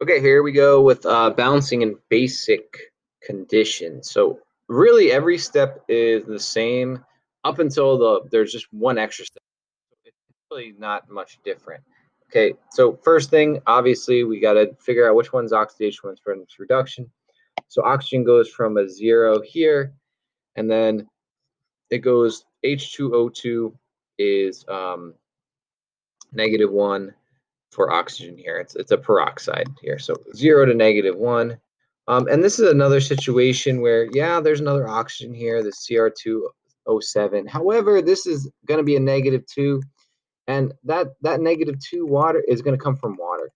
Okay, here we go with balancing in basic conditions. So really every step is the same up until there's just one extra step. It's really not much different. Okay, so first thing, obviously, we got to figure out which one's oxidation, one's reduction. So oxygen goes from a 0 here, and then it goes H2O2 is -1 for oxygen here. It's a peroxide here. So 0 to -1. And this is another situation where, yeah, there's another oxygen here, the Cr2O7. However, this is going to be a -2, and that -2 water is going to come from water.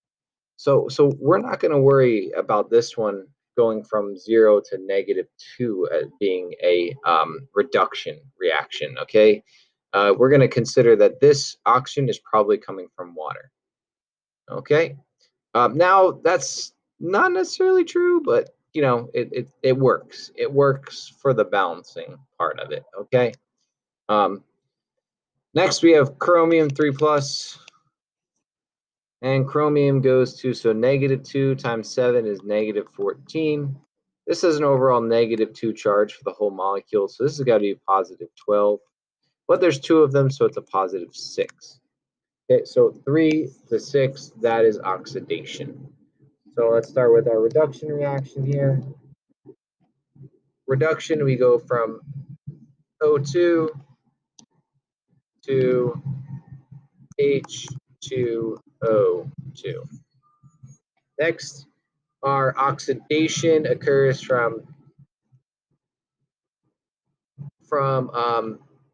So we're not going to worry about this one going from 0 to -2 as being a reduction reaction. Okay, we're going to consider that this oxygen is probably coming from water. Okay. Now that's not necessarily true, but it works. It works for the balancing part of it. Okay. Um, Next we have chromium 3 plus, and chromium goes to so -2 times 7 is -14. This has an overall -2 charge for the whole molecule, so this has got to be +12. But there's two of them, so it's a +6. Okay, so 3 to 6, that is oxidation. So let's start with our reduction reaction here. Reduction, we go from O2 to H2O2. Next, our oxidation occurs from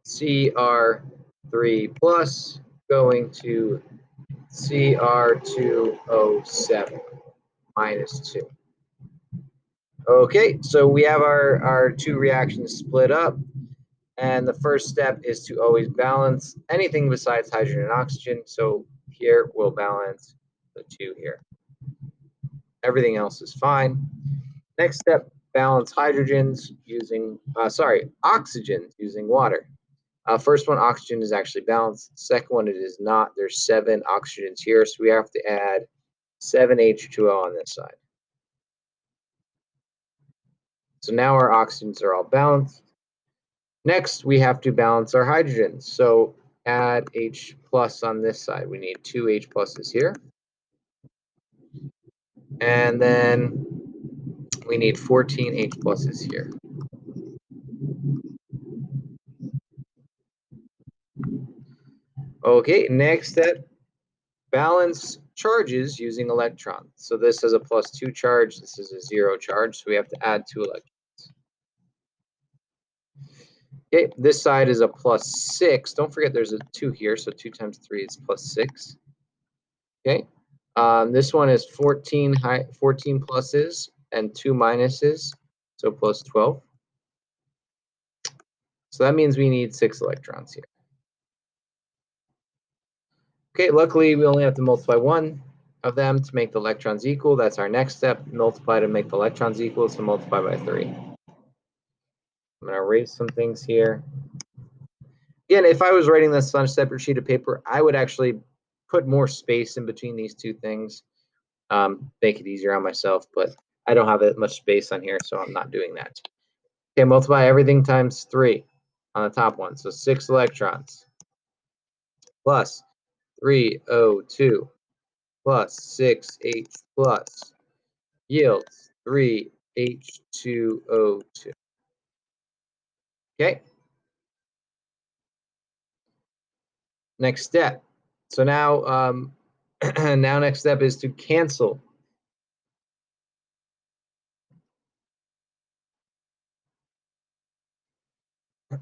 Cr3 plus going to Cr2O7 minus 2. Okay, so we have our two reactions split up. And the first step is to always balance anything besides hydrogen and oxygen. So here we'll balance the two here. Everything else is fine. Next step, balance oxygens using water. First one, oxygen is actually balanced. Second one, it is not. There's 7 oxygens here, so we have to add 7 H2O on this side. So now our oxygens are all balanced. Next, we have to balance our hydrogens. So add H plus on this side. We need 2 H pluses here. And then we need 14 H pluses here. Okay, next step, balance charges using electrons. So this is a +2 charge, this is a 0 charge, so we have to add 2 electrons. Okay, this side is a +6. Don't forget there's a 2 here, so 2 times 3 is +6. Okay, this one is 14 pluses and 2 minuses, so +12. So that means we need 6 electrons here. Okay, luckily we only have to multiply one of them to make the electrons equal. That's our next step. Multiply to make the electrons equal, so multiply by 3. I'm going to erase some things here. Again, if I was writing this on a separate sheet of paper, I would actually put more space in between these two things, make it easier on myself, but I don't have that much space on here, so I'm not doing that. Okay, multiply everything times 3 on the top one, so 6 electrons plus 3O2 plus 6H plus yields 3H2O2. Okay. Next step. So now, now next step is to cancel.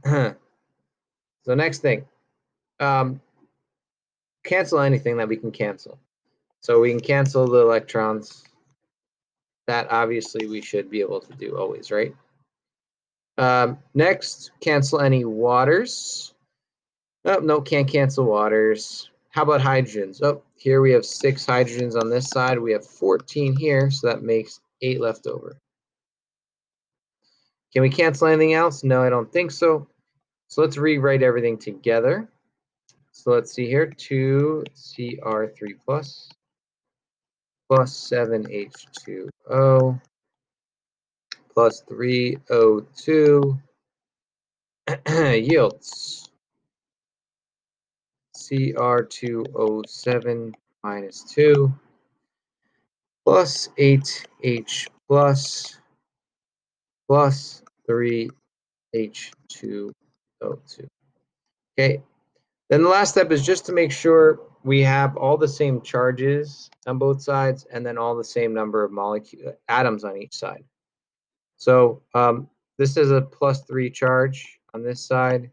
So next thing, cancel anything that we can cancel. So we can cancel the electrons. That obviously we should be able to do always, right? Next, cancel any waters. Oh, no, can't cancel waters. How about hydrogens? Oh, here we have 6 hydrogens on this side. We have 14 here, so that makes 8 left over. Can we cancel anything else? No, I don't think so. So let's rewrite everything together. So let's see here, 2 Cr3 plus plus 7H2O plus 3O2 yields Cr2O7 minus 2 plus 8H plus 3H2O2. Okay, then the last step is just to make sure we have all the same charges on both sides and then all the same number of atoms on each side. So this is a +3 charge on this side.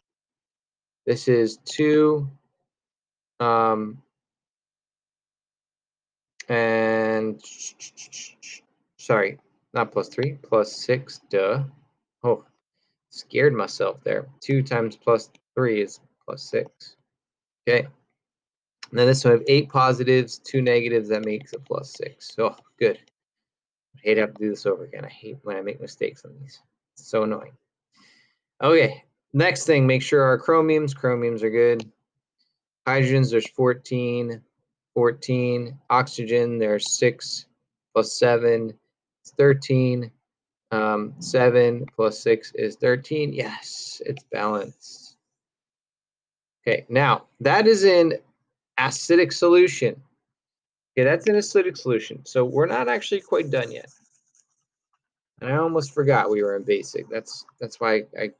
This is 2 and sorry, not +3, +6, duh. Oh, scared myself there. 2 times +3 is +6. Okay. And then this one, we have 8 positives, 2 negatives, that makes it +6. Oh, good. I hate to have to do this over again. I hate when I make mistakes on these. It's so annoying. Okay, next thing, make sure our chromiums are good. Hydrogens, there's 14. Oxygen, there's 6 plus 7 is 13. 7 plus 6 is 13. Yes, it's balanced. Okay, now that is in acidic solution. Okay, that's an acidic solution. So we're not actually quite done yet. And I almost forgot we were in basic. That's why I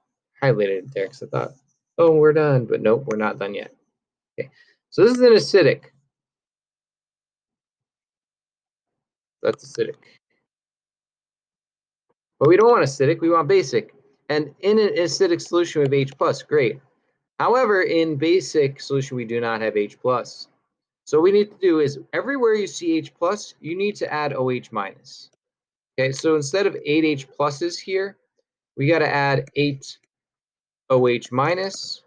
highlighted it there, because I thought, oh, we're done. But nope, we're not done yet. Okay, so this is an acidic. That's acidic. But we don't want acidic, we want basic. And in an acidic solution we have H plus, great. However, in basic solution we do not have H plus. So what we need to do is everywhere you see H plus, you need to add OH minus. Okay, so instead of 8 H pluses here, we got to add 8 OH minus.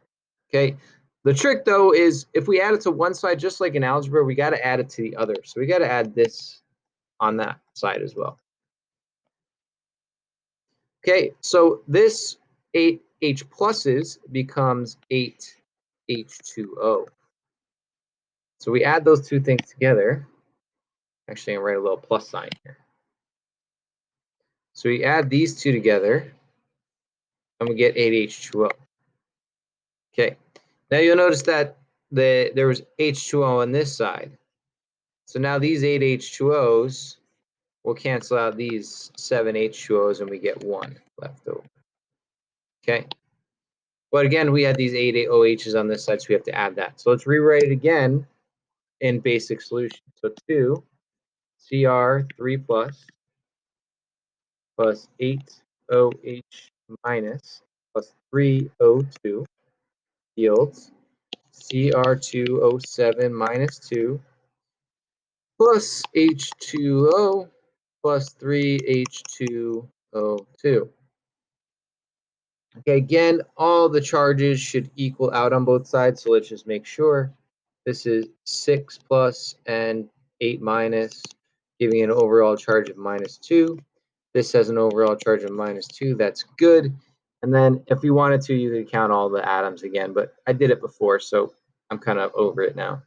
Okay, the trick though is if we add it to one side, just like in algebra, we got to add it to the other. So we got to add this on that side as well. Okay, so this 8 H pluses becomes 8 H2O. So we add those two things together. Actually, I'm going to write a little plus sign here. So we add these two together, and we get 8 H2O. Okay, now you'll notice that there was H2O on this side. So now these 8 H2Os will cancel out these 7 H2Os, and we get 1 left over. Okay. But again, we had these 8 OHs on this side, so we have to add that. So let's rewrite it again in basic solution. So 2 Cr3 plus 8 OH minus plus 3O2 yields Cr2O7 minus 2 plus H2O plus 3H2O2. Okay, again, all the charges should equal out on both sides, so let's just make sure. This is 6 plus and 8 minus, giving an overall charge of -2. This has an overall charge of -2. That's good. And then if you wanted to, you could count all the atoms again, but I did it before, so I'm kind of over it now.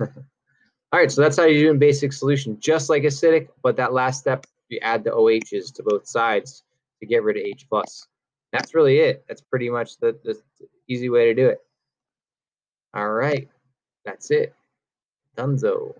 All right, so that's how you do in basic solution, just like acidic, but that last step, you add the OHs to both sides to get rid of H plus. That's really it. That's pretty much the easy way to do it. All right, that's it. Dunzo.